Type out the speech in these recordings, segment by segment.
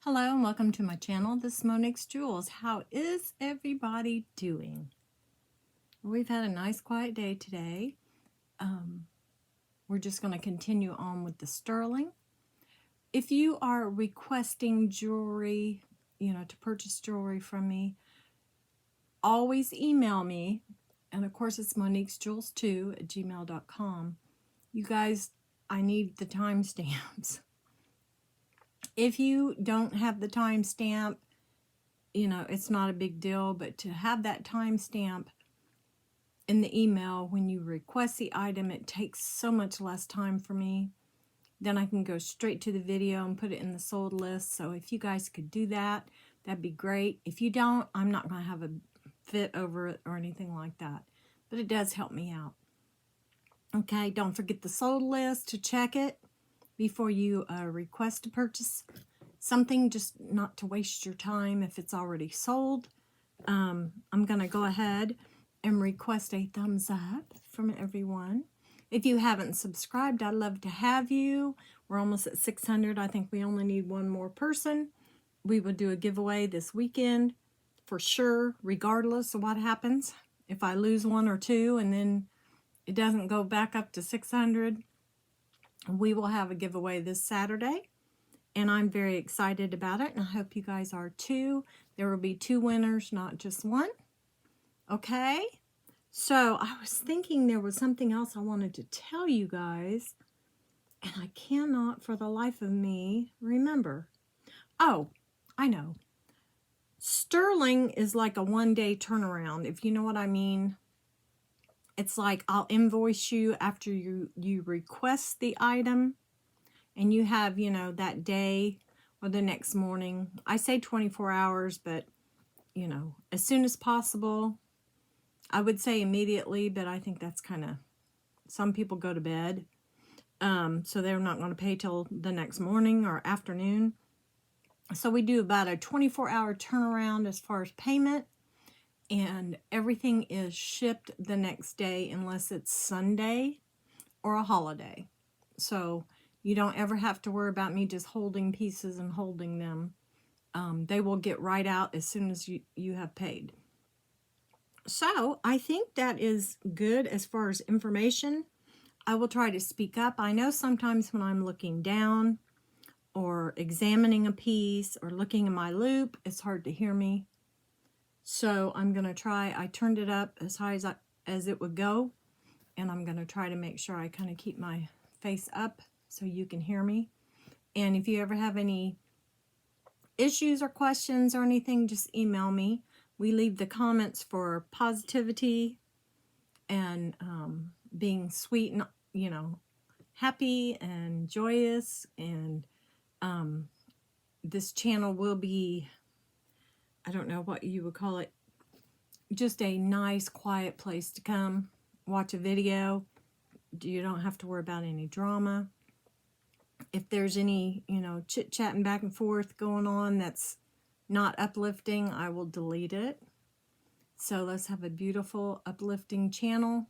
Hello and welcome to my channel. This is Monique's Jewels. How is everybody doing? We've had a nice quiet day today. We're just going to continue on with the sterling. If you are requesting jewelry, to purchase jewelry from me, always email me. And of course it's moniquesjewels2@gmail.com. You guys, I need the timestamps. If you don't have the timestamp, it's not a big deal, but to have that timestamp in the email when you request the item, it takes so much less time for me. Then I can go straight to the video and put it in the sold list. So if you guys could do that, that'd be great. If you don't, I'm not going to have a fit over it or anything like that, but it does help me out. Okay, don't forget the sold list to check it before you request to purchase something, just not to waste your time if it's already sold. I'm going to go ahead and request a thumbs up from everyone. If you haven't subscribed, I'd love to have you. We're almost at 600. I think we only need one more person. We will do a giveaway this weekend for sure, regardless of what happens. If I lose one or two and then it doesn't go back up to 600, we will have a giveaway this Saturday, and I'm very excited about it, and I hope you guys are too. There will be 2 winners, not just one. Okay, so I was thinking there was something else I wanted to tell you guys, and I cannot for the life of me remember. Oh, I know. Sterling is like a one-day turnaround, if you know what I mean. It's like I'll invoice you after you request the item, and you have, that day or the next morning. I say 24 hours, but, as soon as possible. I would say immediately, but I think that's kind of, some people go to bed, so they're not going to pay till the next morning or afternoon. So we do about a 24-hour turnaround as far as payment. And everything is shipped the next day unless it's Sunday or a holiday. So you don't ever have to worry about me just holding pieces and holding them. They will get right out as soon as you have paid. So I think that is good as far as information. I will try to speak up. I know sometimes when I'm looking down or examining a piece or looking in my loop, it's hard to hear me. So I'm going to try, I turned it up as high as it would go, and I'm going to try to make sure I kind of keep my face up so you can hear me. And if you ever have any issues or questions or anything, just email me. We leave the comments for positivity and being sweet and, happy and joyous. And this channel will be, I don't know what you would call it, just a nice quiet place to come watch a video. You don't have to worry about any drama. If there's any, chit-chatting back and forth going on that's not uplifting, I will delete it. So let's have a beautiful, uplifting channel.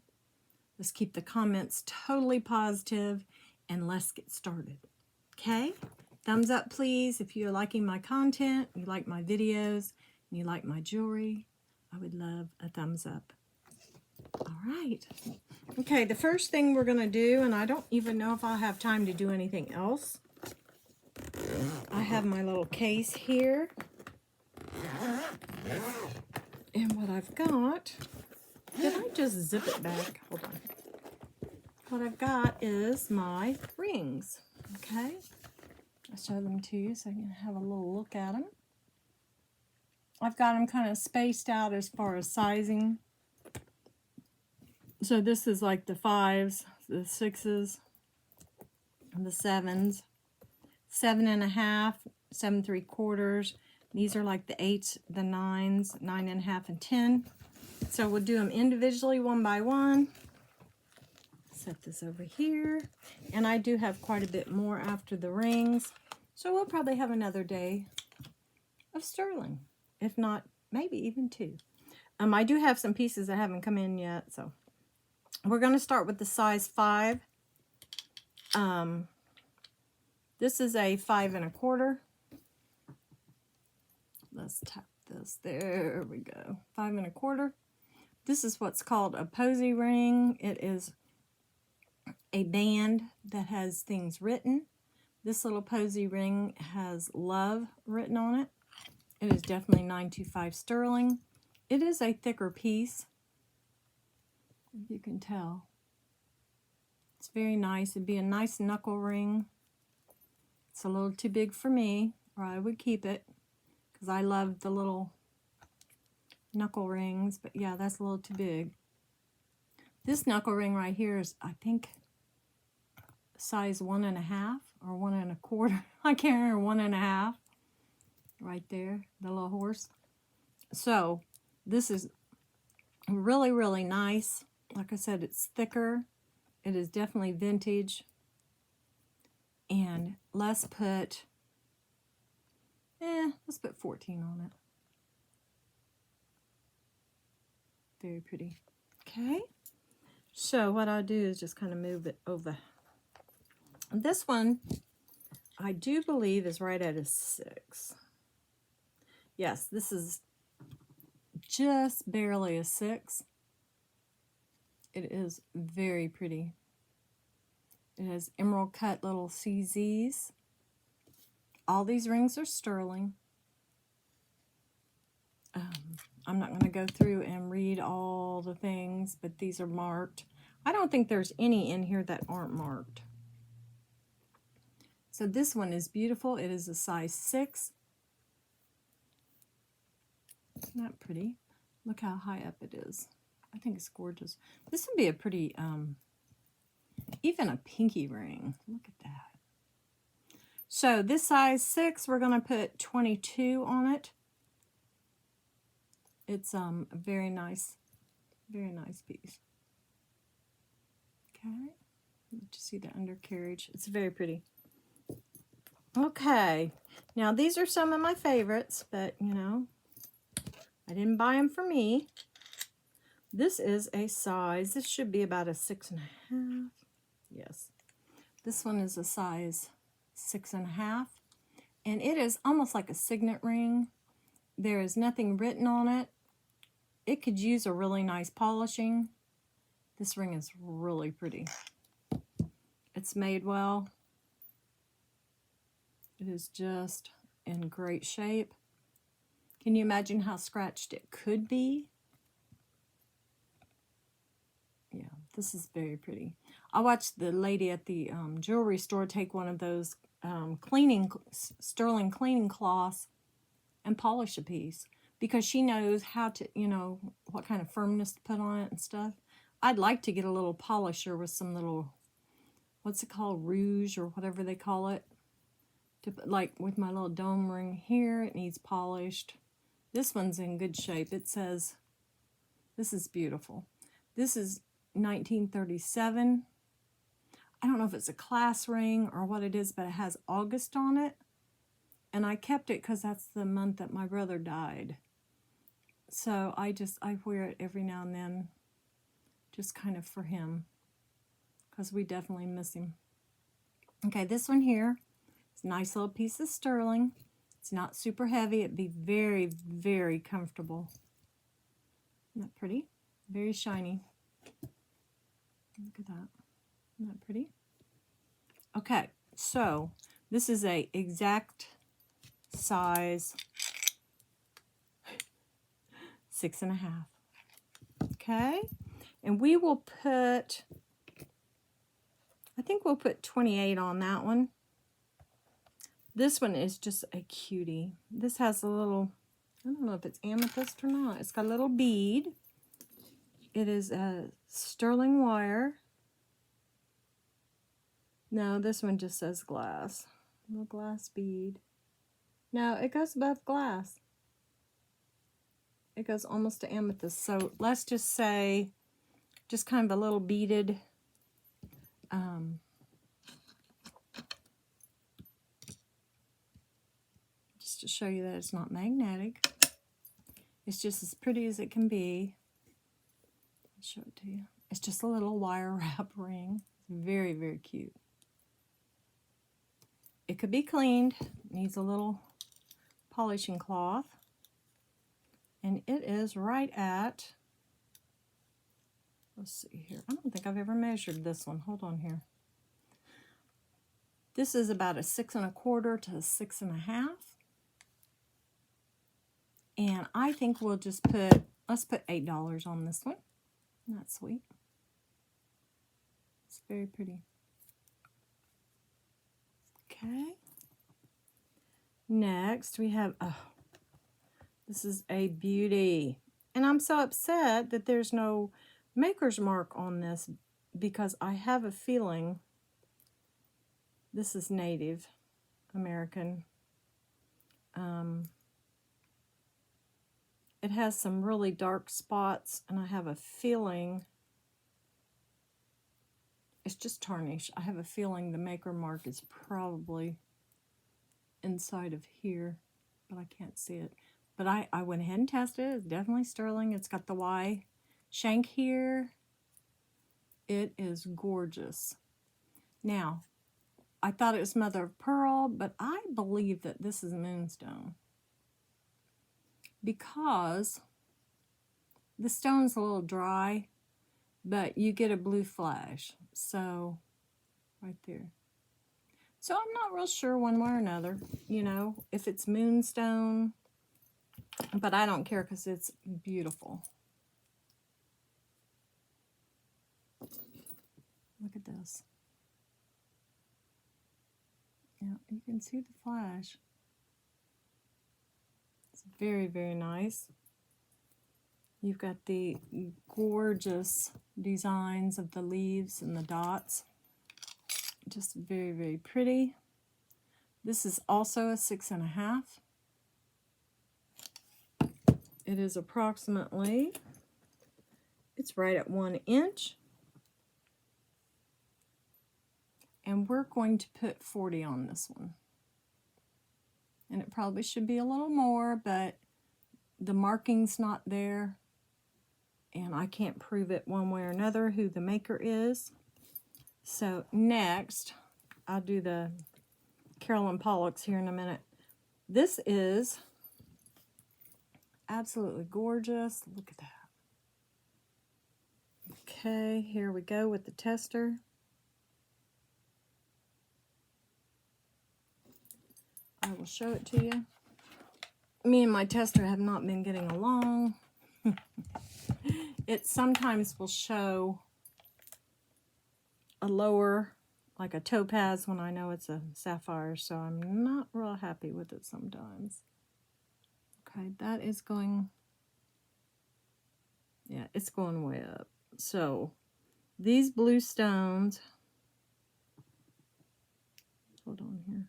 Let's keep the comments totally positive, and let's get started. Okay? Thumbs up, please, if you're liking my content, you like my videos, and you like my jewelry. I would love a thumbs up. All right. Okay, the first thing we're going to do, and I don't even know if I'll have time to do anything else. I have my little case here. And what I've got, did I just zip it back? Hold on. What I've got is my rings. Okay. I'll show them to you so you can have a little look at them. I've got them kind of spaced out as far as sizing. So this is like the 5s, the 6s, and the 7s, 7.5, 7 3/4. These are like the 8s, the 9s, 9.5, and 10. So we'll do them individually, one by one. Set this over here. And I do have quite a bit more after the rings. So we'll probably have another day of sterling. If not, maybe even 2. I do have some pieces that haven't come in yet. So we're going to start with the size 5. This is a 5 1/4. let's tap this. There we go. 5 1/4. This is what's called a Posie Ring. It is a band that has things written. This little Posie Ring has love written on it. It is definitely 925 sterling. It is a thicker piece, if you can tell. It's very nice. It'd be a nice knuckle ring. It's a little too big for me, or I would keep it, because I love the little knuckle rings. But yeah, that's a little too big. This knuckle ring right here is, I think, size 1 1/2 or 1 1/4. I can't remember, 1 1/2. Right there, the little horse. So this is really, really nice. Like I said, it's thicker. It is definitely vintage. And let's put 14 on it. Very pretty. Okay. So what I'll do is just kind of move it over. This one, I do believe, is right at a 6. Yes, this is just barely a 6. It is very pretty. It has emerald cut little CZs. All these rings are sterling. I'm not going to go through and read all the things, but these are marked. I don't think there's any in here that aren't marked. So this one is beautiful. It is a size 6. Isn't that pretty? Look how high up it is. I think it's gorgeous. This would be a pretty, even a pinky ring. Look at that. So this size 6, we're going to put 22 on it. It's a very nice piece. Okay. Let you see the undercarriage. It's very pretty. Okay. Now these are some of my favorites, but you know, I didn't buy them for me. This is a size, this should be about a 6 1/2. Yes. This one is a size 6 1/2. And it is almost like a signet ring. There is nothing written on it. It could use a really nice polishing. This ring is really pretty. It's made well. It is just in great shape. Can you imagine how scratched it could be? Yeah, this is very pretty. I watched the lady at the jewelry store take one of those sterling cleaning cloths and polish a piece, because she knows how to, you know, what kind of firmness to put on it and stuff. I'd like to get a little polisher with some little, what's it called, rouge or whatever they call it. To put, like with my little dome ring here, it needs polished. This one's in good shape. It says, this is beautiful. This is 1937. I don't know if it's a class ring or what it is, but it has August on it. And I kept it because that's the month that my brother died. So I wear it every now and then, just kind of for him, because we definitely miss him. Okay, this one here is a nice little piece of sterling. It's not super heavy. It'd be very, very comfortable. Isn't that pretty? Very shiny. Look at that. Isn't that pretty? Okay, so this is a exact size 6 1/2. Okay, and we will put, I think we'll put 28 on that one. This one is just a cutie. This has a little, I don't know if it's amethyst or not. It's got a little bead. It is a sterling wire. No, this one just says glass. Little glass bead. No, it goes above glass. It goes almost to amethyst. So let's just say, just kind of a little beaded, just to show you that it's not magnetic. It's just as pretty as it can be. I'll show it to you. It's just a little wire wrap ring. Very, very cute. It could be cleaned. Needs a little polishing cloth. And it is right at, let's see here. I don't think I've ever measured this one. Hold on here. This is about a 6 1/4 to 6 1/2. And I think we'll just put, let's put $8 on this one. Isn't that sweet? It's very pretty. Okay. Next we have, oh, this is a beauty. And I'm so upset that there's no maker's mark on this because I have a feeling this is Native American. It has some really dark spots, and I have a feeling it's just tarnish. I have a feeling the maker mark is probably inside of here, but I can't see it. But I went ahead and tested it. It's definitely sterling. It's got the Y shank here. It is gorgeous. Now, I thought it was mother of pearl, but I believe that this is moonstone because the stone's a little dry, but you get a blue flash. So, right there. So I'm not real sure one way or another, you know, if it's moonstone, but I don't care because it's beautiful. Look at this. Yeah, you can see the flash. It's very, very nice. You've got the gorgeous designs of the leaves and the dots. Just very, very pretty. This is also a 6 1/2. It is approximately, it's right at 1 inch. And we're going to put 40 on this one. And it probably should be a little more, but the marking's not there. And I can't prove it one way or another who the maker is. So next, I'll do the Carolyn Pollocks here in a minute. This is absolutely gorgeous. Look at that. Okay, here we go with the tester. I will show it to you. Me and my tester have not been getting along. It sometimes will show a lower, like a topaz, when I know it's a sapphire, so I'm not real happy with it sometimes. Okay, that is going, yeah, it's going way up. So these blue stones, hold on here.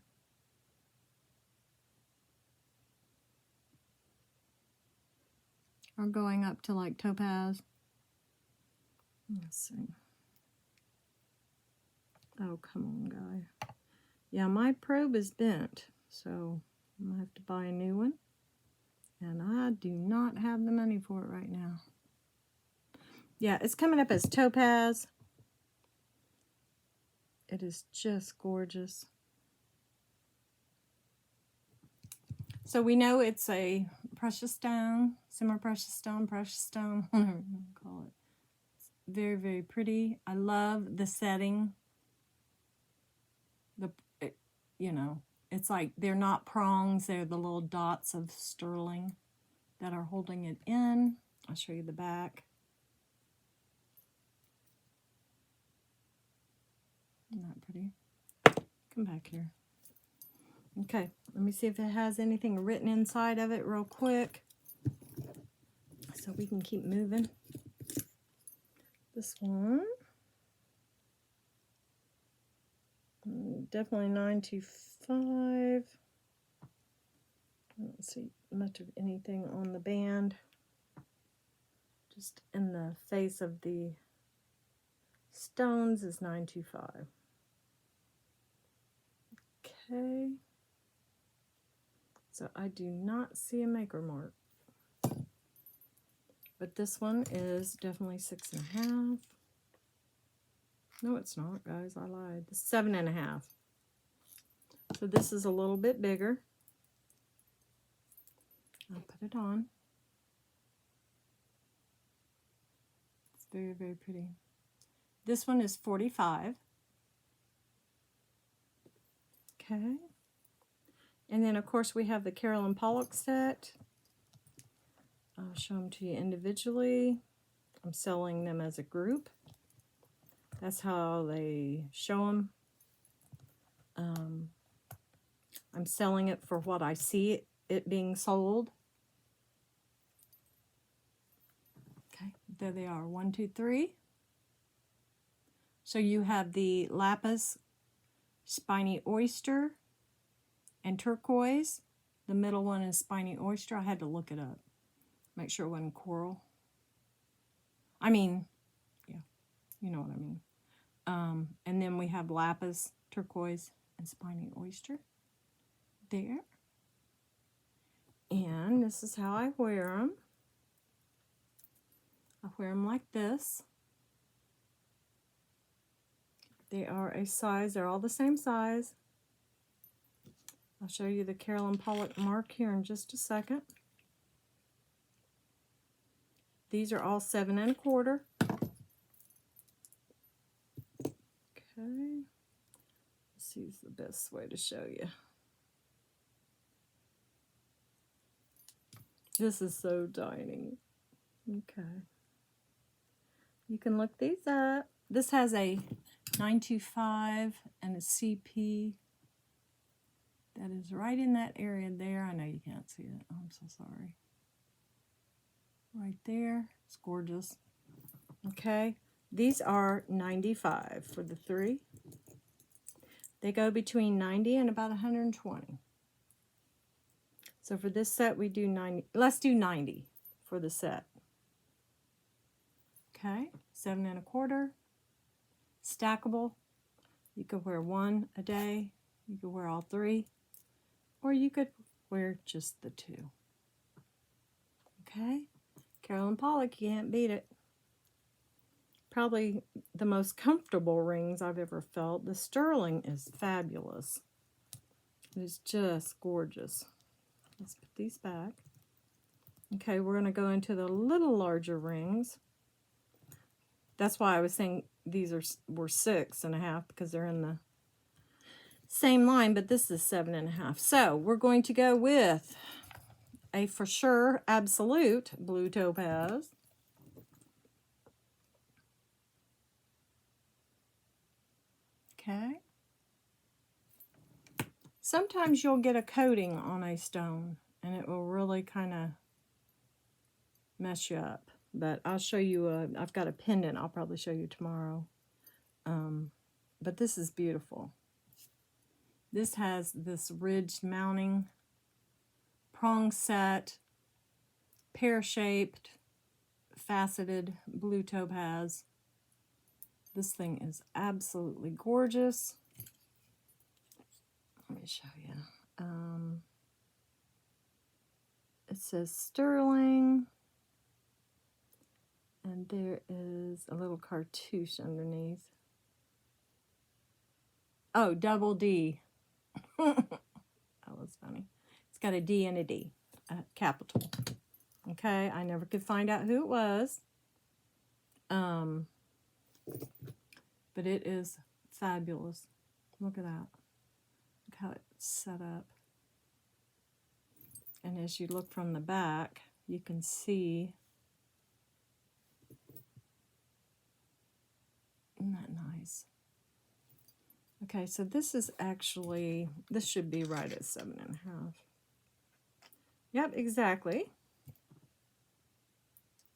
Are going up to like topaz. Let's see. Oh, come on, guy. Yeah, my probe is bent, so I'm gonna have to buy a new one. And I do not have the money for it right now. Yeah, it's coming up as topaz. It is just gorgeous. So we know it's a precious stone, semi-precious stone, whatever you want to call it. It's very, very pretty. I love the setting. You know, it's like they're not prongs, they're the little dots of sterling that are holding it in. I'll show you the back. Isn't that pretty? Come back here. Okay, let me see if it has anything written inside of it real quick so we can keep moving. This one, definitely 925. I don't see much of anything on the band, just in the face of the stones is 925. Okay. So I do not see a maker mark. But this one is definitely 6 1/2. No, it's not, guys. I lied. It's 7 1/2. So this is a little bit bigger. I'll put it on. Very, very pretty. This one is $45. Okay. And then, of course, we have the Carolyn Pollock Set. I'll show them to you individually. I'm selling them as a group. That's how they show them. I'm selling it for what I see it being sold. Okay, there they are. 1, 2, 3. So you have the Lapis, Spiny Oyster, and Turquoise. The middle one is Spiny Oyster. I had to look it up. Make sure it wasn't coral. I mean, yeah, you know what I mean. And then we have Lapis, Turquoise, and Spiny Oyster there. And this is how I wear them. I wear them like this. They are a size, they're all the same size. I'll show you the Carolyn Pollock mark here in just a second. These are all 7 1/4. Okay. This is the best way to show you. This is so tiny. Okay. You can look these up. This has a 925 and a CP. That is right in that area there. I know you can't see it. I'm so sorry. Right there. It's gorgeous. Okay. These are 95 for the 3. They go between 90 and about 120. So for this set, we do 90. Let's do 90 for the set. Okay. 7 1/4. Stackable. You could wear 1 a day. You could wear all 3. Or you could wear just the 2. Okay. Carolyn Pollock, you can't beat it. Probably the most comfortable rings I've ever felt. The sterling is fabulous. It is just gorgeous. Let's put these back. Okay, we're going to go into the little larger rings. That's why I was saying these were 6 1/2 because they're in the same line, but this is 7 1/2. So we're going to go with a for sure absolute blue topaz. Okay. Sometimes you'll get a coating on a stone and it will really kind of mess you up. But I'll show you, I've got a pendant I'll probably show you tomorrow. But this is beautiful. This has this ridged mounting, prong set, pear-shaped, faceted blue topaz. This thing is absolutely gorgeous. Let me show you. It says sterling. And there is a little cartouche underneath. Oh, double D. That was funny. It's got a D and a D, capital. Okay, I never could find out who it was. But it is fabulous. Look at that. Look how it's set up. And as you look from the back, you can see. Isn't that nice? Okay, so this is actually, this should be right at 7 1/2. Yep, exactly.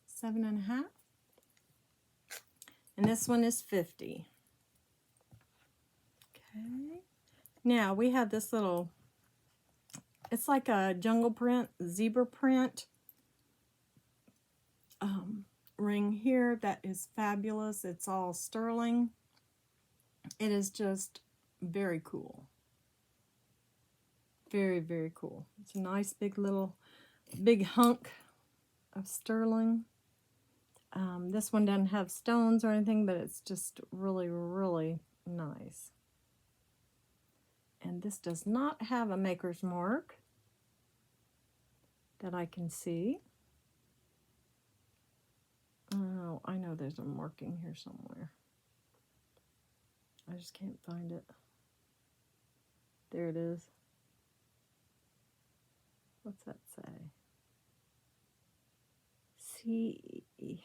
7 1/2. And this one is 50. Okay. Now we have this little, it's like a jungle print, zebra print ring here that is fabulous. It's all sterling. It is just very cool. Very, very cool. It's a nice big hunk of sterling. This one doesn't have stones or anything, but it's just really, really nice. And this does not have a maker's mark that I can see. Oh, I know there's a marking here somewhere. I just can't find it. There it is. What's that say? See.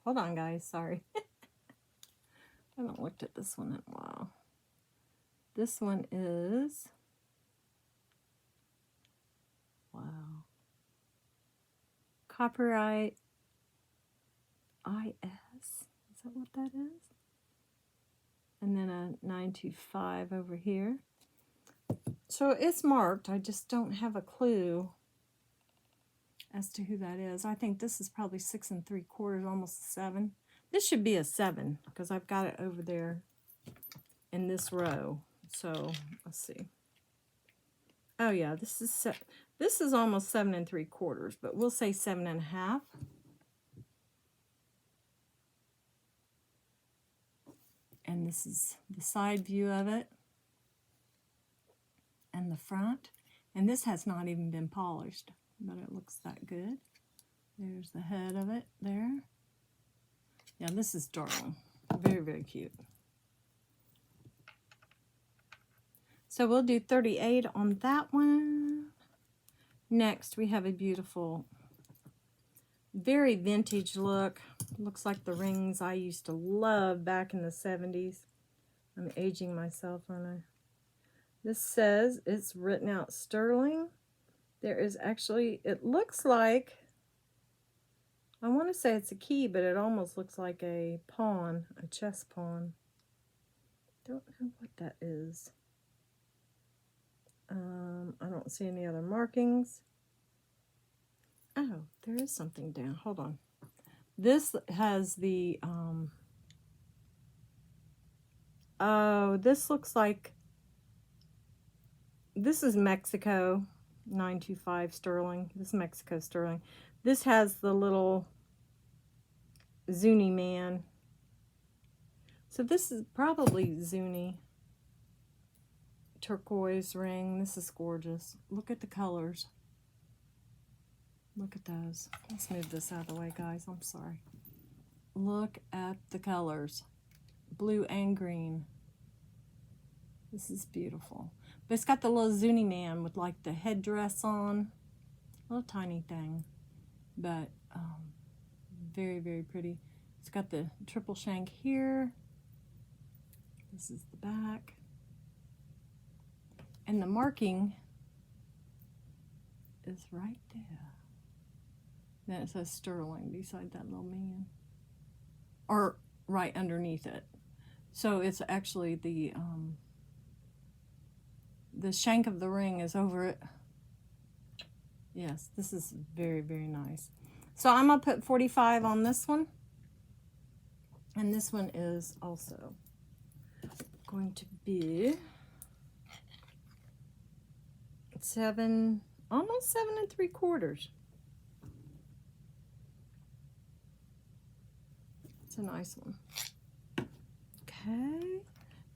Hold on, guys. Sorry. I haven't looked at this one in a while. This one is, wow, copyright IS. Is that what that is? And then a 925 over here. So it's marked. I just don't have a clue as to who that is. I think this is probably 6 3/4, almost a 7. This should be a 7 because I've got it over there in this row. So let's see. Oh yeah, this is almost 7 3/4, but we'll say 7 1/2. And this is the side view of it and the front. And this has not even been polished, but it looks that good. There's the head of it there. Yeah, this is darling. Very, very cute. So we'll do 38 on that one. Next, we have a beautiful, very vintage look. Looks like the rings I used to love back in the 70s. I'm aging myself, aren't I? This says it's written out sterling. There is actually, it looks like, I want to say it's a key, but it almost looks like a pawn, a chess pawn. Don't know what that is. I don't see any other markings. Oh, there is something down. Hold on. This has the, oh, this looks like, this is Mexico, 925 sterling. This is Mexico sterling. This has the little Zuni man. So this is probably Zuni. Turquoise ring. This is gorgeous. Look at the colors. Look at those. Let's move this out of the way, guys. I'm sorry. Look at the colors. Blue and green. This is beautiful. But it's got the little Zuni man with like the headdress on. Little tiny thing. But very, very pretty. It's got the triple shank here. This is the back. And the marking is right there. Then it says sterling beside that little man. Or right underneath it. So it's actually the shank of the ring is over it. Yes, this is very, very nice. So I'm going to put 45 on this one. And this one is also going to be 7, almost 7 3/4. It's a nice one. Okay.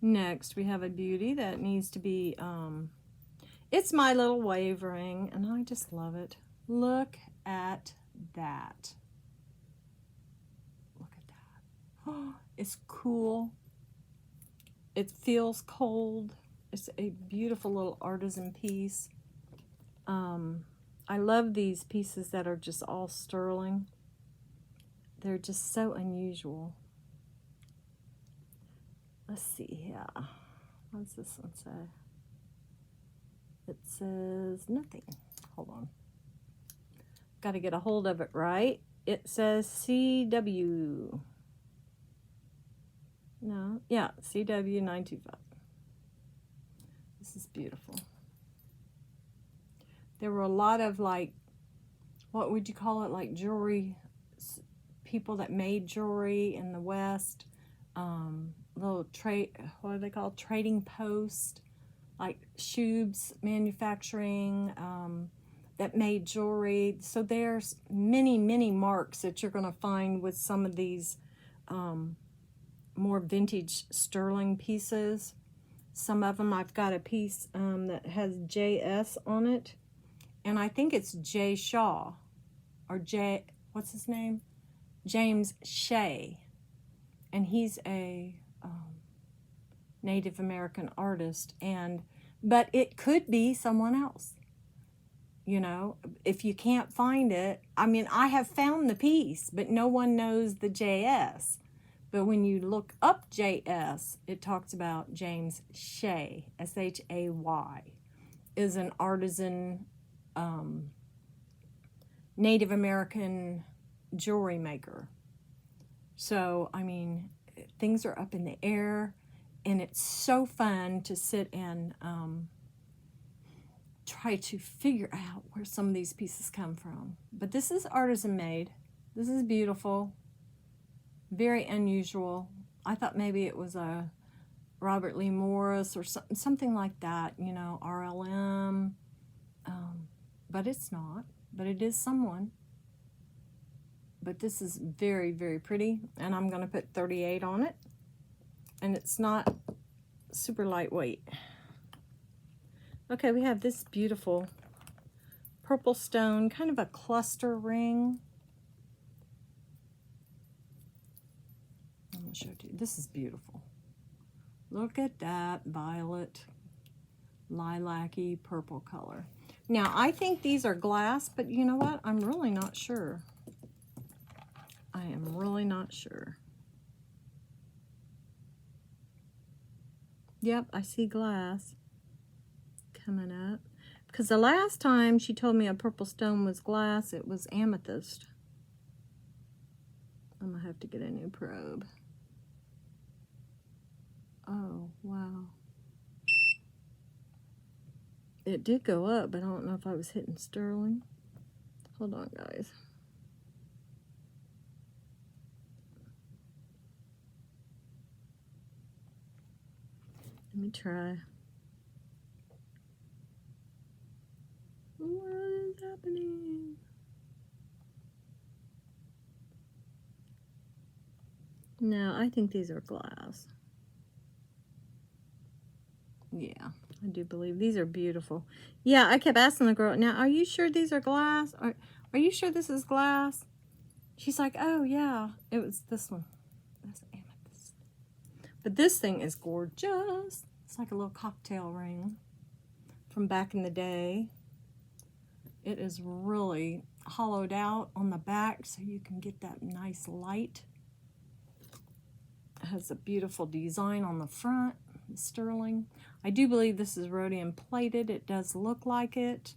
Next, we have a beauty that needs to be, it's my little wave ring, and I just love it. Look at that. Look at that. Oh, it's cool. It feels cold. It's a beautiful little artisan piece. I love these pieces that are just all sterling. They're just so unusual. Let's see here. What does this one say? It says nothing. Hold on. Got to get a hold of it right. It says CW. No, yeah, CW 925. This is beautiful. There were a lot of like, what would you call it? Like jewelry, people that made jewelry in the West. Little trade, what are they called? Trading post, like Shoebs Manufacturing, that made jewelry. So there's many, many marks that you're going to find with some of these more vintage sterling pieces. Some of them, I've got a piece that has JS on it, and I think it's J. Shaw, or J, what's his name? James Shea, and he's a Native American artist, but it could be someone else. You know, if you can't find it, I mean, I have found the piece, but no one knows the JS. But when you look up JS, it talks about James Shea, S-H-A-Y, is an artisan Native American jewelry maker. So, I mean, things are up in the air, and it's so fun to sit and try to figure out where some of these pieces come from. But this is artisan made. This is beautiful. Very unusual. I thought maybe it was a Robert Lee Morris or something like that, you know, RLM. But it's not. But it is someone. But this is very, very pretty. And I'm going to put 38 on it. And it's not super lightweight. Okay, we have this beautiful purple stone, kind of a cluster ring. I'm going to show it to you. This is beautiful. Look at that violet, lilac-y purple color. Now, I think these are glass, but you know what? I'm really not sure. I am really not sure. Yep, I see glass coming up. Because the last time she told me a purple stone was glass, it was amethyst. I'm going to have to get a new probe. Oh, wow. It did go up, but I don't know if I was hitting sterling. Hold on, guys. Let me try. What is happening? No, I think these are glass. Yeah, I do believe these are beautiful. Yeah, I kept asking the girl, now, are you sure these are glass? Are you sure this is glass? She's like, oh, yeah, it was this one. That's amethyst. But this thing is gorgeous. It's like a little cocktail ring from back in the day. It is really hollowed out on the back so you can get that nice light. It has a beautiful design on the front, sterling. I do believe this is rhodium plated. It does look like it.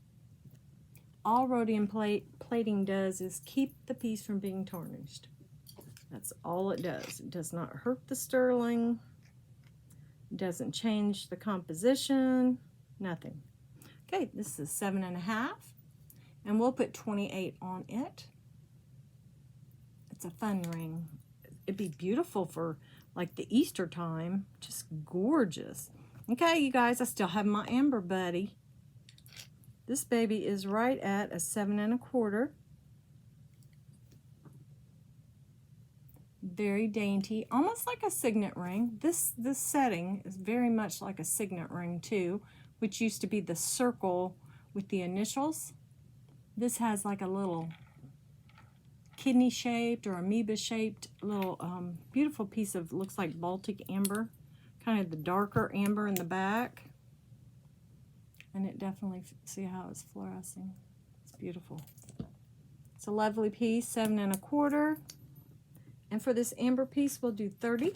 All rhodium plating does is keep the piece from being tarnished. That's all it does. It does not hurt the sterling. It doesn't change the composition. Nothing. Okay, this is 7.5. And we'll put 28 on it. It's a fun ring. It'd be beautiful for like the Easter time. Just gorgeous. Okay, you guys, I still have my amber buddy. This baby is right at a 7.25. Very dainty, almost like a signet ring. This setting is very much like a signet ring too, which used to be the circle with the initials. This has like a little kidney shaped or amoeba shaped little beautiful piece of, looks like Baltic amber, kind of the darker amber in the back. And it definitely, see how it's fluorescing. It's beautiful. It's a lovely piece, 7.25. And for this amber piece, we'll do 30.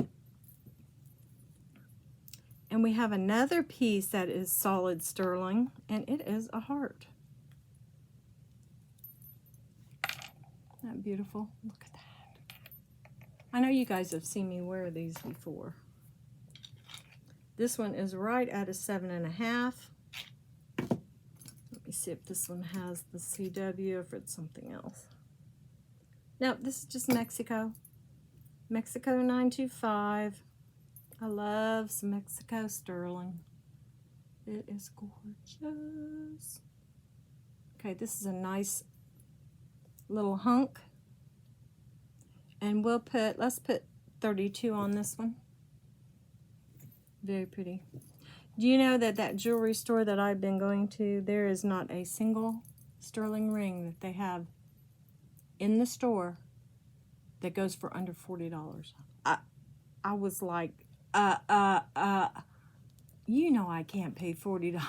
And we have another piece that is solid sterling, and it is a heart. Isn't that beautiful? Look at that. I know you guys have seen me wear these before. This one is right at a 7.5. Let me see if this one has the CW or if it's something else. No, this is just Mexico. Mexico 925. I love some Mexico sterling. It is gorgeous. Okay, this is a nice little hunk. And we'll put, let's put 32 on this one. Very pretty. Do you know that that jewelry store that I've been going to, there is not a single sterling ring that they have in the store that goes for under $40. I was like, you know I can't pay $40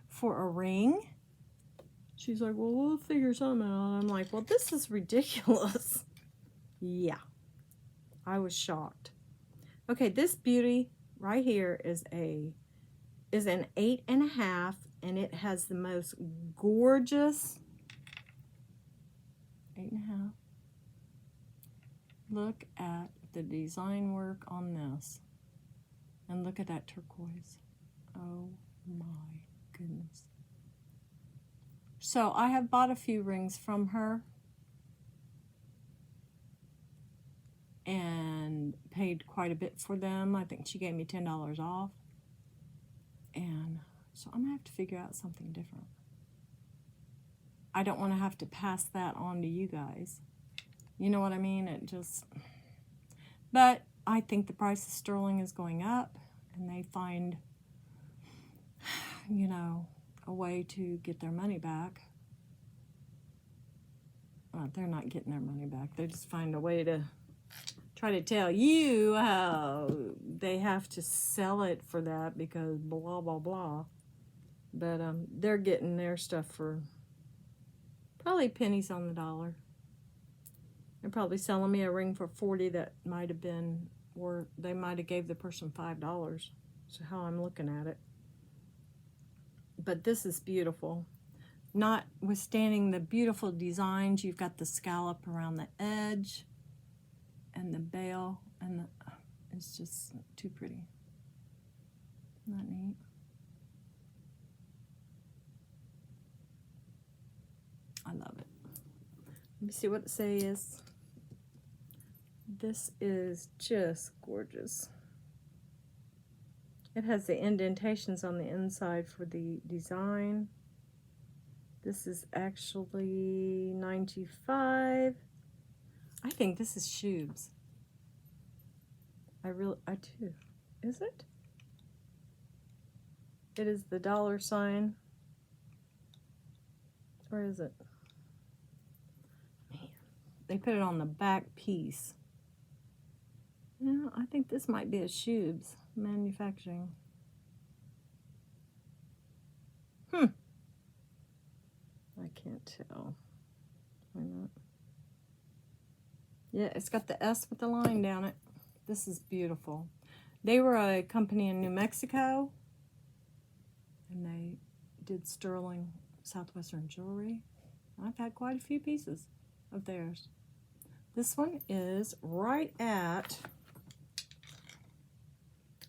for a ring. She's like, well, we'll figure something out. I'm like, well, this is ridiculous. Yeah, I was shocked. Okay, this beauty right here is an 8.5, and it has the most gorgeous 8.5. Look at the design work on this, and look at that turquoise. Oh my goodness. So I have bought a few rings from her and paid quite a bit for them. I think she gave me $10 off. And so I'm gonna have to figure out something different. I don't want to have to pass that on to you guys. You know what I mean? It just, but I think the price of sterling is going up, and they find, you know, a way to get their money back. They're not getting their money back. They just find a way to try to tell you how they have to sell it for that because blah, blah, blah. But they're getting their stuff for probably pennies on the dollar. They're probably selling me a ring for $40 that might have been, or they might have gave the person $5. So how I'm looking at it. But this is beautiful. Notwithstanding the beautiful designs, you've got the scallop around the edge and the bail, and it's just too pretty. Isn't that neat? I love it. Let me see what it says. This is just gorgeous. It has the indentations on the inside for the design. This is actually $95. I think this is shoes. I do. Is it? It is the $. Where is it? Man, they put it on the back piece. Yeah, I think this might be a shoes manufacturing. I can't tell. Why not? Yeah, it's got the S with the line down it. This is beautiful. They were a company in New Mexico, and they did sterling Southwestern jewelry. I've had quite a few pieces of theirs. This one is right at,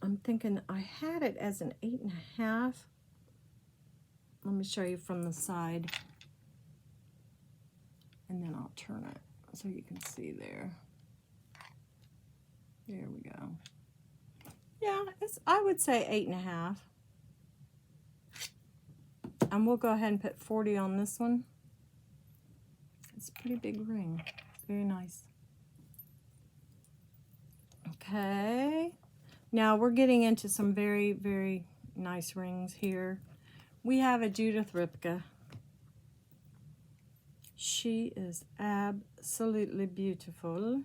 I'm thinking I had it as an 8.5. Let me show you from the side, and then I'll turn it so you can see there. There we go. Yeah, I would say 8.5. And we'll go ahead and put 40 on this one. It's a pretty big ring. Very nice. Okay. Now we're getting into some very, very nice rings here. We have a Judith Ripka. She is absolutely beautiful.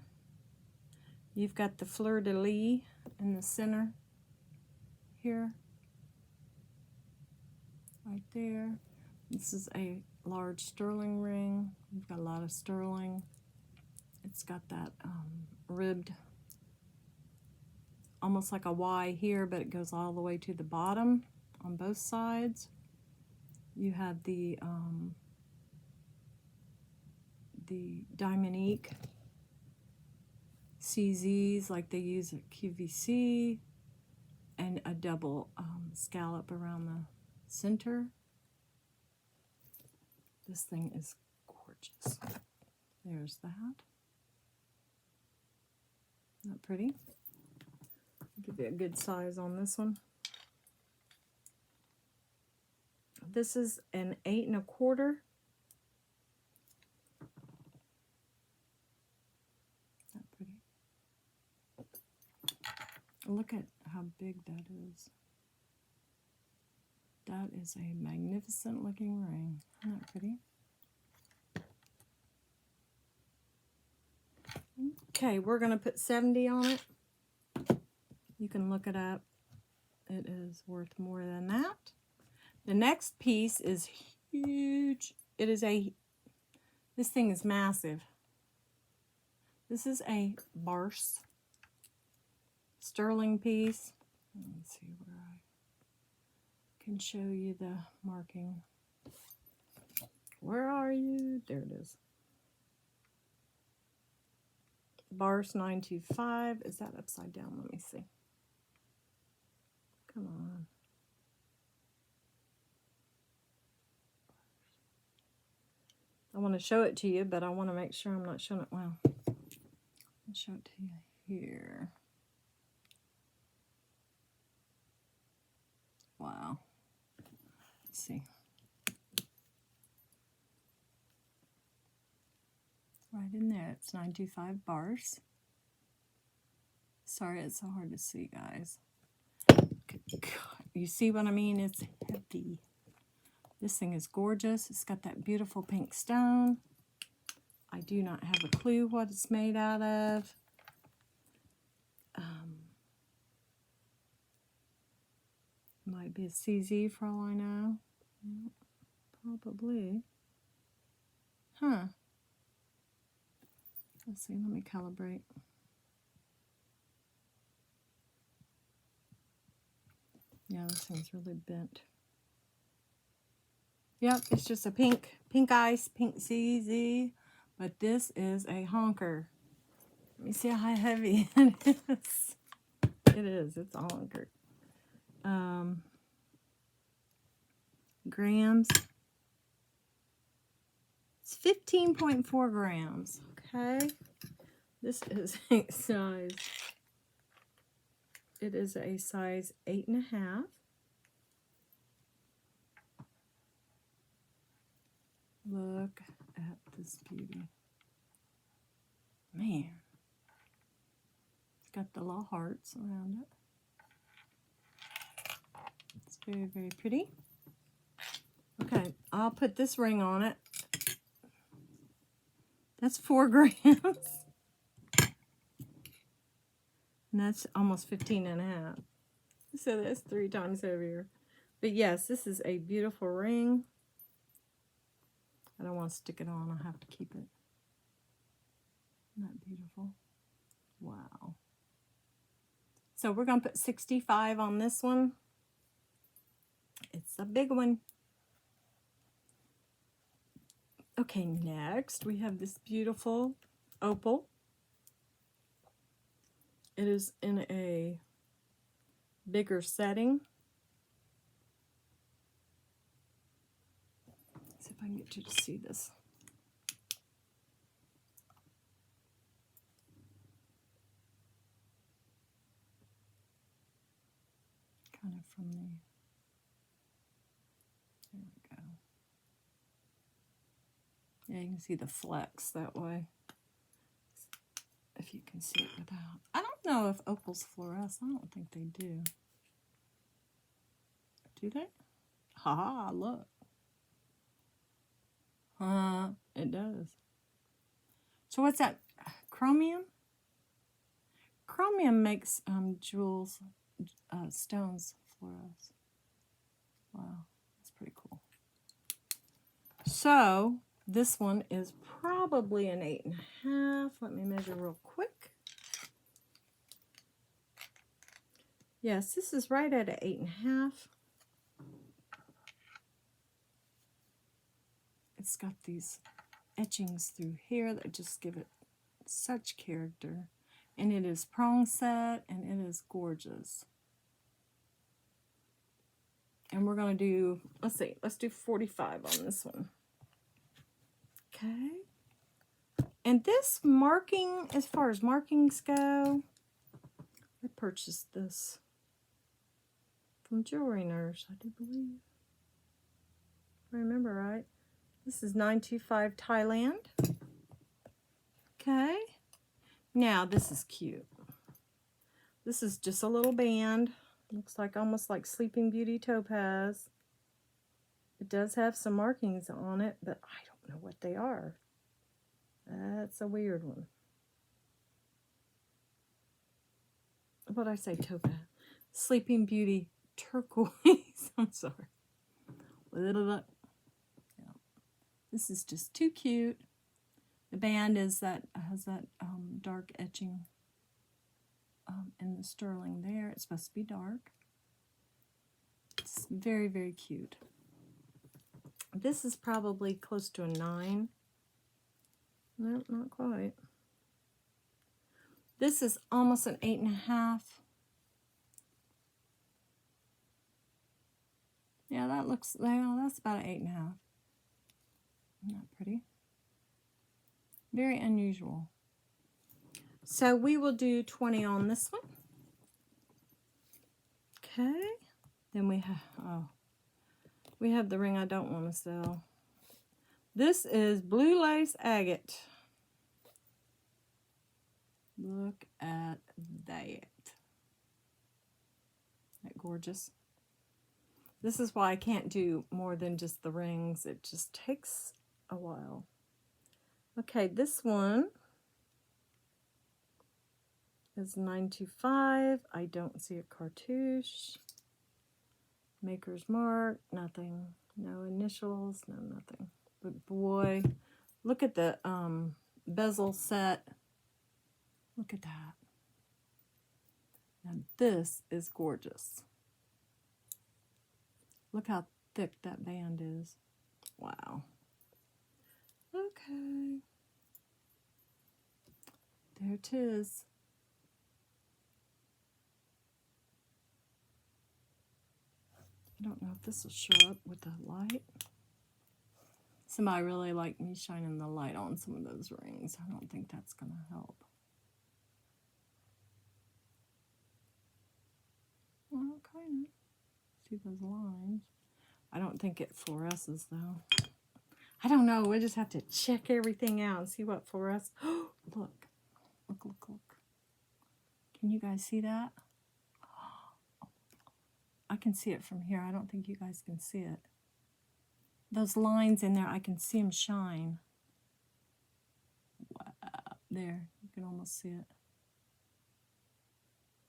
You've got the fleur-de-lis in the center here. Right there. This is a large sterling ring. We've got a lot of sterling. It's got that ribbed, almost like a Y here, but it goes all the way to the bottom on both sides. You have the Diamondique CZs like they use at QVC, and a double scallop around the center. This thing is gorgeous. There's that. Isn't that pretty? I'll give you a good size on this one. This is an 8.25. Isn't that pretty? Look at how big that is. That is a magnificent looking ring. Isn't that pretty? Okay, we're going to put 70 on it. You can look it up. It is worth more than that. The next piece is huge. This thing is massive. This is a Barse sterling piece. Let me see where I can show you the marking. Where are you? There it is. Barse 925. Is that upside down? Let me see. Come on. I want to show it to you, but I want to make sure I'm not showing it well. I'll show it to you here. Wow. Let's see. Right in there. It's 925 Barse. Sorry, it's so hard to see, guys. God, you see what I mean? It's heavy. This thing is gorgeous. It's got that beautiful pink stone. I do not have a clue what it's made out of. Might be a CZ for all I know. Yeah, probably. Huh. Let's see, let me calibrate. Yeah, this thing's really bent. Yep, it's just a pink ice, pink CZ. But this is a honker. Let me see how heavy it is. It is, it's a honker. Grams. It's 15.4 grams. Okay. This is a size. It is a size 8.5. Look at this beauty. Man. It's got the little hearts around it. It's very, very pretty. Okay, I'll put this ring on it. That's 4 grams. And that's almost 15.5. So that's 3 times heavier. But yes, this is a beautiful ring. I don't want to stick it on. I'll have to keep it. Isn't that beautiful? Wow. So we're going to put 65 on this one. It's a big one. Okay, next we have this beautiful opal. It is in a bigger setting. Let's see if I can get you to see this. Kind of from the, there we go. Yeah, you can see the flex that way. If you can see it without. I don't know if opals fluoresce. I don't think they do. Do they? Ha, look. It does. So what's that? Chromium? Chromium makes jewels, stones fluoresce. Wow, that's pretty cool. So this one is probably an 8.5. Let me measure real quick. Yes, this is right at an 8.5. It's got these etchings through here that just give it such character. And it is Prong set, and it is gorgeous. And we're going to do, let's do 45 on this one. Okay. And this marking, as far as markings go, I purchased this from Jewelry Nurse, I do believe. If I remember right. This is 925 Thailand. Okay. Now, this is cute. This is just a little band. Looks like almost like Sleeping Beauty Topaz. It does have some markings on it, but I don't know what they are. That's a weird one. what did I say, Topaz? Sleeping Beauty Turquoise. I'm sorry. Little. Yeah. This is just too cute. The band has that dark etching in the sterling there. It's supposed to be dark. It's very, very cute. This is probably close to a 9. No, not quite. This is almost an 8.5. Yeah, that looks, well, that's about an 8.5. Isn't that pretty? Very unusual. So we will do 20 on this one. Okay. Then we have the ring I don't want to sell. This is Blue Lace Agate. Look at that. Isn't that gorgeous? This is why I can't do more than just the rings. It just takes a while. Okay, this one is 925. I don't see a cartouche. Maker's mark, nothing. No initials, no nothing. But boy, look at the bezel set. Look at that. Now this is gorgeous. Look how thick that band is. Wow. Okay. There it is. I don't know if this will show up with the light. Somebody really liked me shining the light on some of those rings. I don't think that's going to help. Well, kind of. See those lines. I don't think it fluoresces though. I don't know. We just have to check everything out and see what fluoresces. Oh, look. Look, look, look. Can you guys see that? I can see it from here. I don't think you guys can see it. Those lines in there, I can see them shine. Wow. There, you can almost see it.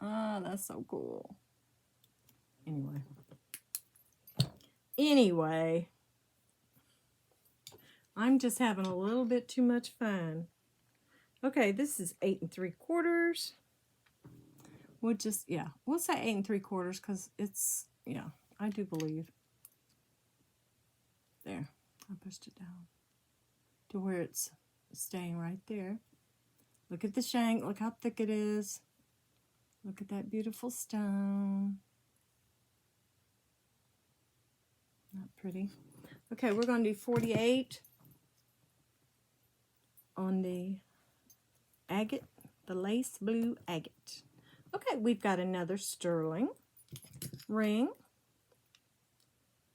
Ah, that's so cool. Anyway, I'm just having a little bit too much fun. Okay, this is 8 3/4. We'll just, yeah, we'll say 8 3/4 because it's, yeah, I do believe. There, I pushed it down to where it's staying right there. Look at the shank, look how thick it is. Look at that beautiful stone. Not pretty. Okay, we're going to do 48 on the agate, the lace blue agate. Okay, we've got another sterling ring.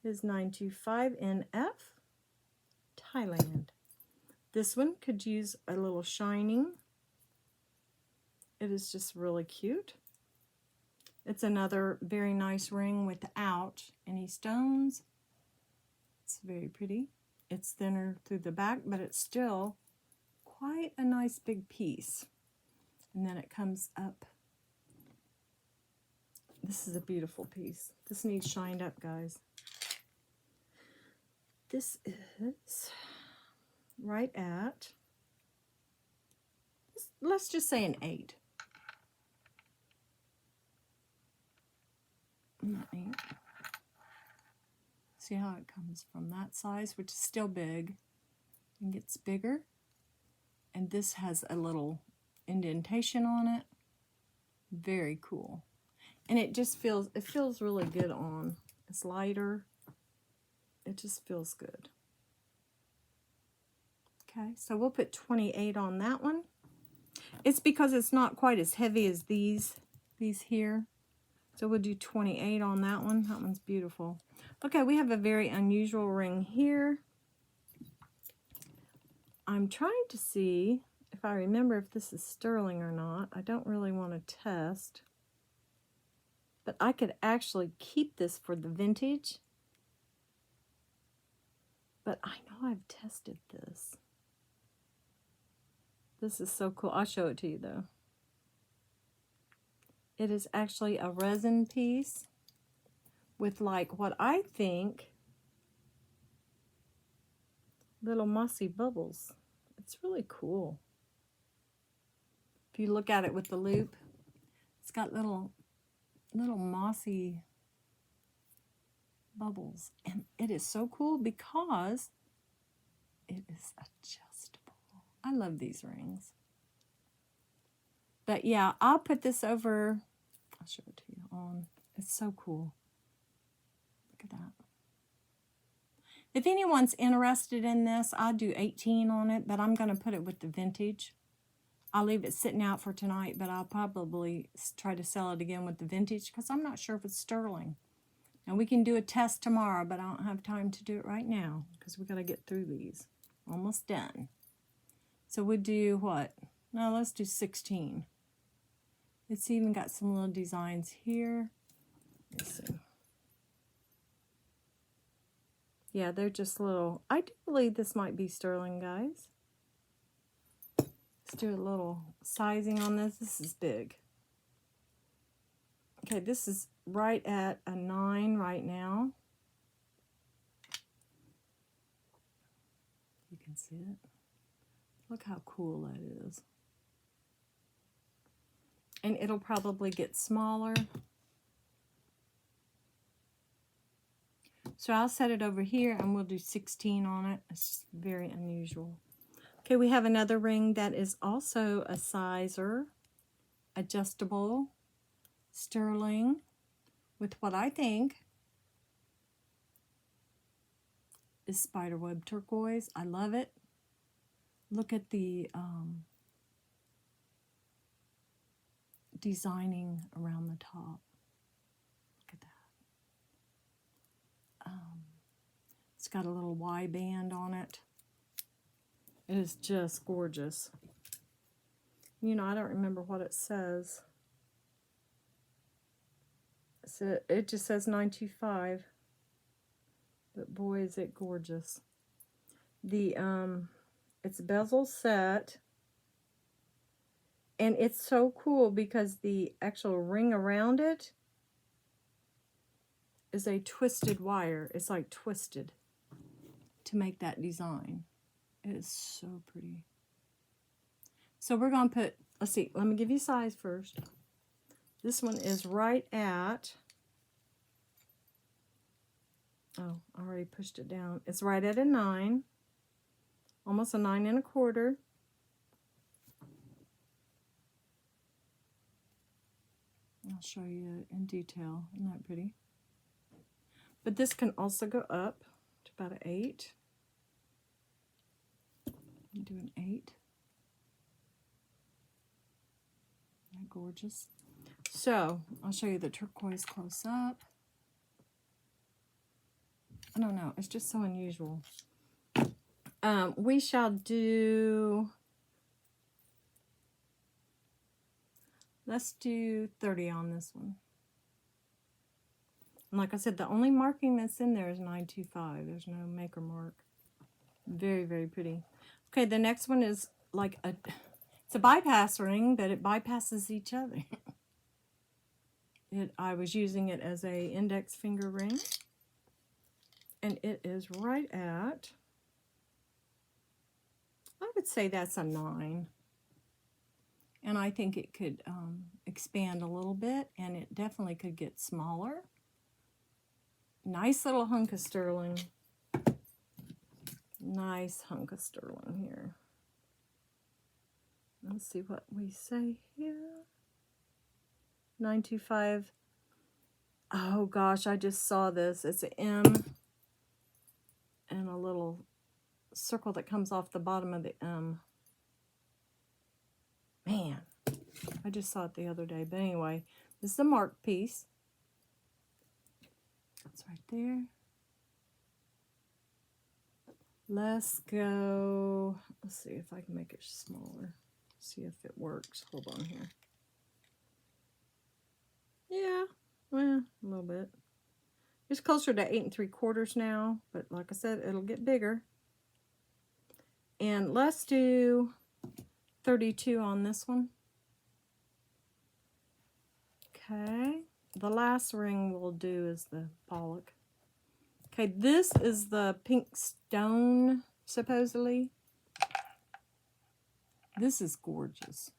Is 925 NF, Thailand. This one could use a little shining. It is just really cute. It's another very nice ring without any stones. It's very pretty. It's thinner through the back, but it's still quite a nice big piece. And then it comes up. This is a beautiful piece. This needs shined up, guys. This is right at, let's just say an 8. Not 8. See how it comes from that size, which is still big, and gets bigger. And this has a little indentation on it. Very cool. And it just feels, it feels really good on. It's lighter. It just feels good. Okay, so we'll put 28 on that one. It's because it's not quite as heavy as these here. So we'll do 28 on that one. That one's beautiful. Okay, we have a very unusual ring here. I'm trying to see if I remember if this is sterling or not. I don't really want to test. But I could actually keep this for the vintage. But I know I've tested this. This is so cool. I'll show it to you though. It is actually a resin piece with like what I think little mossy bubbles. It's really cool. If you look at it with the loop, it's got little mossy bubbles, and it is so cool because it is adjustable. I love these rings. But yeah, I'll put this over. I'll show it to you on. It's so cool. Look at that. If anyone's interested in this, I'll do 18 on it, but I'm going to put it with the vintage. I'll leave it sitting out for tonight, but I'll probably try to sell it again with the vintage because I'm not sure if it's sterling. And we can do a test tomorrow, but I don't have time to do it right now because we got to get through these. Almost done. So we'll do what? No, let's do 16. It's even got some little designs here. Let's see. Yeah, they're just little. I do believe this might be sterling, guys. Let's do a little sizing on this. This is big. Okay, this is right at a 9 right now. You can see it. Look how cool that is. And it'll probably get smaller. So I'll set it over here and we'll do 16 on it. It's very unusual. Okay, we have another ring that is also a sizer, adjustable, sterling, with what I think is spiderweb turquoise. I love it. Look at the designing around the top. Look at that. It's got a little Y band on it. It is just gorgeous. You know, I don't remember what it says. So it just says 925. But boy, is it gorgeous. The it's bezel set. And it's so cool because the actual ring around it is a twisted wire. It's like twisted to make that design. It is so pretty. So we're going to put, let's see, let me give you size first. This one is right at, oh, I already pushed it down. It's right at a 9, almost a 9 1/4. I'll show you in detail. Isn't that pretty? But this can also go up to about an 8. Do an 8. Isn't that gorgeous? So I'll show you the turquoise close up. I don't know. It's just so unusual. We shall do. Let's do 30 on this one. And like I said, the only marking that's in there is 925. There's no maker mark. Very, very pretty. Okay, the next one is like it's a bypass ring, but it bypasses each other. I was using it as a index finger ring. And it is right at, I would say that's a 9. And I think it could expand a little bit, and it definitely could get smaller. Nice little hunk of sterling. Nice hunk of sterling here. Let's see what we say here. 925. Oh gosh, I just saw this. It's an M and a little circle that comes off the bottom of the M. Man, I just saw it the other day. But anyway, this is a mark piece. It's right there. Let's go. Let's see if I can make it smaller. See if it works. Hold on here. Yeah, well, a little bit. It's closer to 8 3/4 now, but like I said, it'll get bigger. And let's do 32 on this one. Okay, the last ring we'll do is the Pollock. Okay, this is the pink stone, supposedly. This is gorgeous.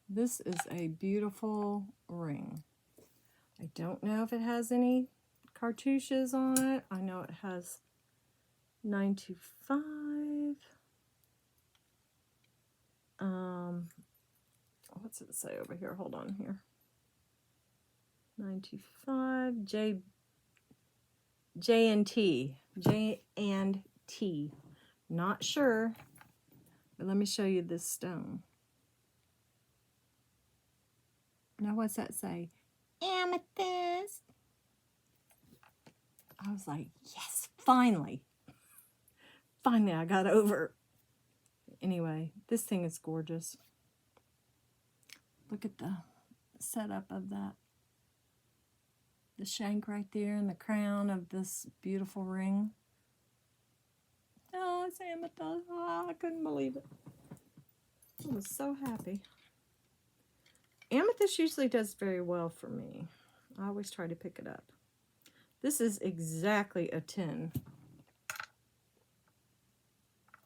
This is a beautiful ring. I don't know if it has any cartouches on it. I know it has 925. What's it say over here? Hold on here. 925 J and T. Not sure, but let me show you this stone. Now what's that say? Amethyst. I was like, yes, finally. Finally, I got over. Anyway, this thing is gorgeous. Look at the setup of that. The shank right there and the crown of this beautiful ring. Oh, it's amethyst. Oh, I couldn't believe it. I was so happy. Amethyst usually does very well for me. I always try to pick it up. This is exactly a 10.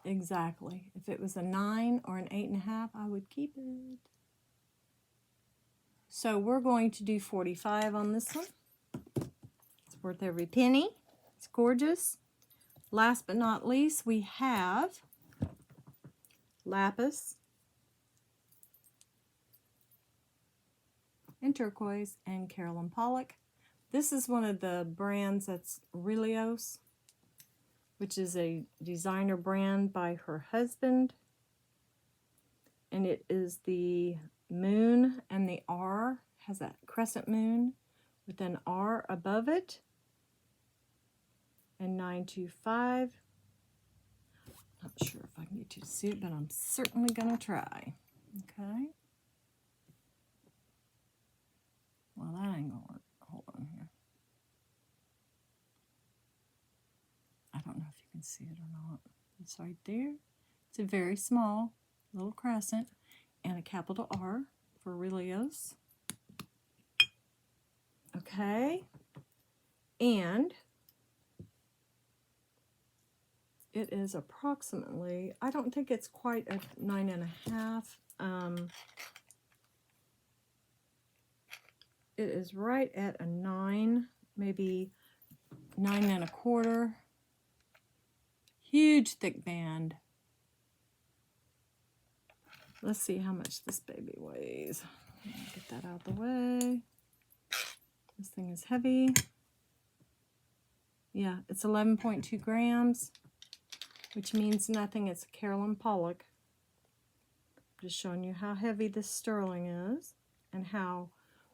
Exactly. If it was a 9 or an 8.5, I would keep it. So we're going to do 45 on this one. It's worth every penny. It's gorgeous. Last but not least, we have Lapis and Turquoise and Carolyn Pollock. This is one of the brands that's Relios, which is a designer brand by her husband. And it is the moon and the R, has that crescent moon with an R above it. And 925. Not sure if I can get you to see it, but I'm certainly going to try. Okay. Well, that ain't going to work. Hold on here. I don't know if you can see it or not. It's right there. It's a very small little crescent and a capital R for Relios. Okay. And it is approximately, I don't think it's quite a 9.5. It is right at a 9, maybe 9.25. Huge thick band. Let's see how much this baby weighs. Get that out of the way. This thing is heavy. Yeah, it's 11.2 grams, which means nothing. It's a Carolyn Pollock. Just showing you how heavy this sterling is and how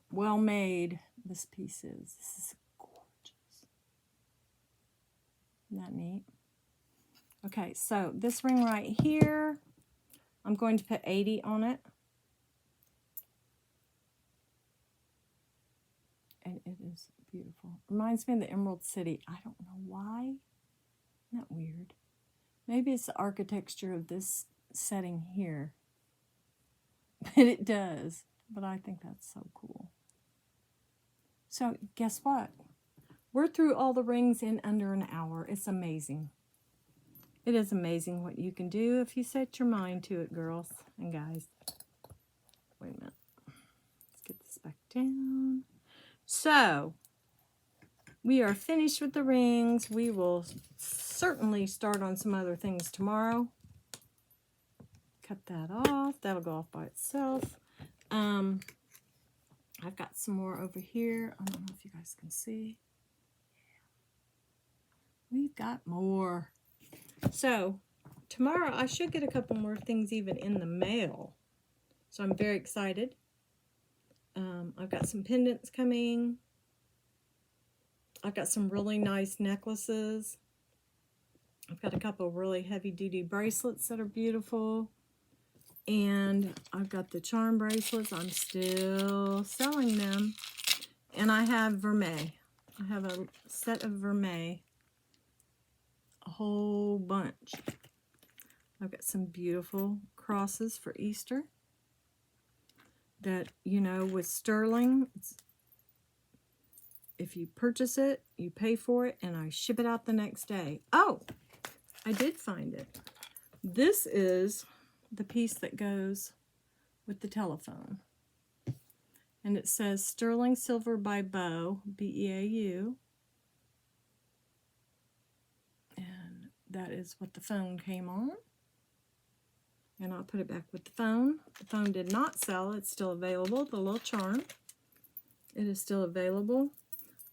well made this piece is. This is gorgeous. Isn't that neat? Okay, so this ring right here, I'm going to put 80 on it. And it is beautiful. Reminds me of the Emerald City. I don't know why. Isn't that weird? Maybe it's the architecture of this setting here. But it does. But I think that's so cool. So guess what? We're through all the rings in under an hour. It's amazing. It is amazing what you can do if you set your mind to it, girls and guys. Wait a minute. Let's get this back down. So, we are finished with the rings. We will certainly start on some other things tomorrow. Cut that off. That'll go off by itself. I've got some more over here. I don't know if you guys can see. We've got more. So, tomorrow I should get a couple more things even in the mail. So, I'm very excited. I've got some pendants coming. I've got some really nice necklaces. I've got a couple of really heavy-duty bracelets that are beautiful. And I've got the charm bracelets. I'm still selling them. And I have vermeil. I have a set of vermeil. A whole bunch. I've got some beautiful crosses for Easter. That, you know, with sterling, if you purchase it, you pay for it, and I ship it out the next day. Oh, I did find it. This is the piece that goes with the telephone. And it says Sterling Silver by Beau, B-E-A-U. And that is what the phone came on. And I'll put it back with the phone. The phone did not sell. It's still available, the little charm. It is still available.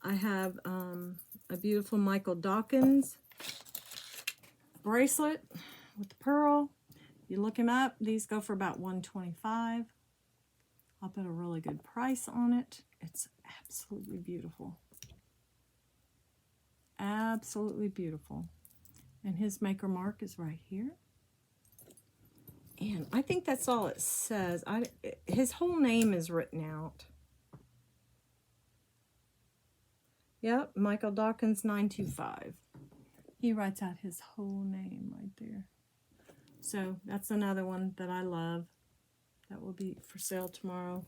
I have a beautiful Michael Dawkins bracelet with the pearl. You look him up. These go for about $125. I'll put a really good price on it. It's absolutely beautiful. Absolutely beautiful. And his maker mark is right here. And I think that's all it says. His whole name is written out. Yep, Michael Dawkins 925. He writes out his whole name right there. So that's another one that I love. That will be for sale tomorrow.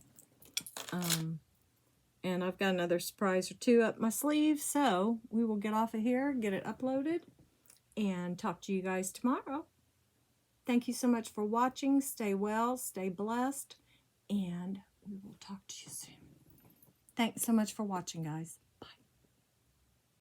And I've got another surprise or two up my sleeve. So we will get off of here, get it uploaded, and talk to you guys tomorrow. Thank you so much for watching. Stay well, stay blessed, and we will talk to you soon. Thanks so much for watching, guys.